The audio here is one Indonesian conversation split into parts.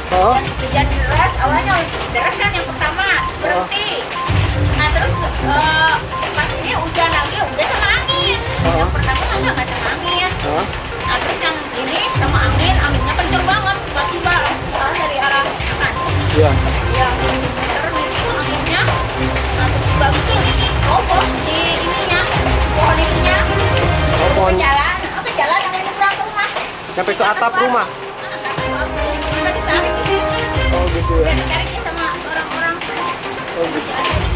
Oh. Dan hujan deras, awalnya deras kan yang pertama berhenti. Nah terus pas ini hujan lagi, udah sama angin. Yang pertama nggak sama angin. Nah terus yang ini sama angin, anginnya kenceng banget, tiba-tiba dari arah kanan. Iya. Ya, terus itu anginnya, nah terus juga bikin roboh di ininya, pohon ininya. Oh, pohon. Ke jalan yang nyebrang ke rumah. Sampai ke atap rumah. Udah ditarik gitu. Oh gitu ya. Udah ditariknya sama orang-orang. Oh gitu.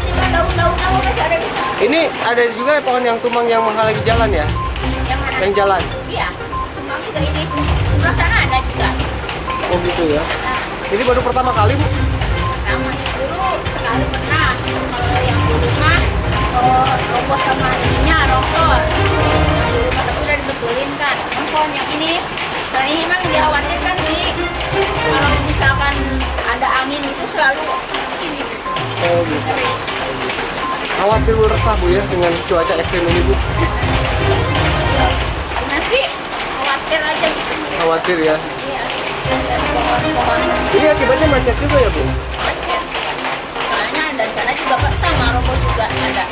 Juga daun-daun masih ada di sana. Ini ada juga ya pohon yang tumbang yang menghalangi jalan ya? Yang mana? Yang jalan. Iya. Tumbang juga ini. Sebelah sana ada juga. Oh gitu ya. Nah, Ini baru pertama kali Bu? pertama dulu sekali pernah. Kalau yang dulu mah roboh sama ininya rotor. Dulu mah tapi udah dibetulin kan. Pohon yang ini, karena ini memang dikhawatirkan nih. Kalau misalkan ada angin itu selalu sini. Oh gitu. Sering. Khawatir Bu, resah Bu ya dengan cuaca ekstrim ini Bu? Gimana sih? Khawatir aja gitu. Khawatir ya. Iya. Dan pohon-pohon Ini akibatnya macet juga ya Bu? macet. Soalnya dari sana juga Pak sama roboh juga ada.